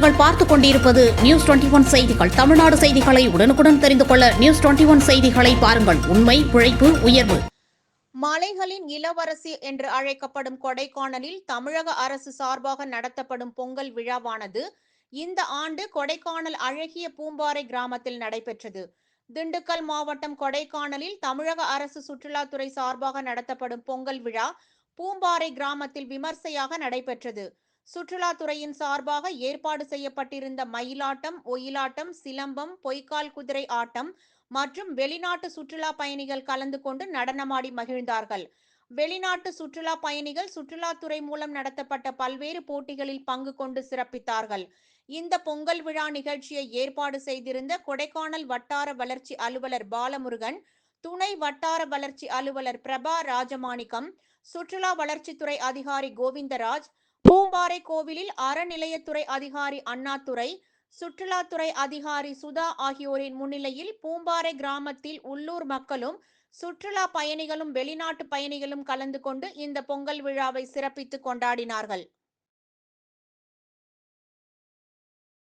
நீங்கள் பார்த்துக் கொண்டிருப்பது நியூஸ் 21 செய்திகள். தமிழ்நாடு செய்திகளை உடனுக்குடன் தெரிந்து கொள்ள நியூஸ் 21 செய்திகளை பாருங்கள். உண்மை, உழைப்பு, உயர்வு. மலைகளின் இளவரசி என்று அழைக்கப்படும் கொடைக்கானலில் தமிழக அரசு சார்பாக நடத்தப்படும் பொங்கல் விழாவானது இந்த ஆண்டு கொடைக்கானல் அழகிய பூம்பாறை கிராமத்தில் நடைபெற்றது. திண்டுக்கல் மாவட்டம் கொடைக்கானலில் தமிழக அரசு சுற்றுலாத்துறை சார்பாக நடத்தப்படும் பொங்கல் விழா பூம்பாறை கிராமத்தில் விமர்சையாக நடைபெற்றது. சுற்றுலாத்துறையின் சார்பாக ஏற்பாடு செய்யப்பட்டிருந்த மயிலாட்டம், ஒயிலாட்டம், சிலம்பம், பொய்க்கால் குதிரை ஆட்டம் மற்றும் வெளிநாட்டு சுற்றுலா பயணிகள் கலந்து கொண்டு நடனமாடி மகிழ்ந்தார்கள். வெளிநாட்டு சுற்றுலா பயணிகள் சுற்றுலாத்துறை மூலம் நடத்தப்பட்ட பல்வேறு போட்டிகளில் பங்கு கொண்டு சிறப்பித்தார்கள். இந்த பொங்கல் விழா நிகழ்ச்சியை ஏற்பாடு செய்திருந்த கொடைக்கானல் வட்டார வளர்ச்சி அலுவலர் பாலமுருகன், துணை வட்டார வளர்ச்சி அலுவலர் பிரபா ராஜமாணிக்கம், சுற்றுலா வளர்ச்சித்துறை அதிகாரி கோவிந்தராஜ், பூம்பாறை கோவிலில் அறநிலையத்துறை அதிகாரி அண்ணாதுரை, சுற்றுலாத்துறை அதிகாரி சுதா ஆகியோரின் முன்னிலையில் பூம்பாறை கிராமத்தில் உள்ளூர் மக்களும் சுற்றுலா பயணிகளும் வெளிநாட்டு பயணிகளும் கலந்து கொண்டு இந்த பொங்கல் விழாவை சிறப்பித்து கொண்டாடினார்கள்.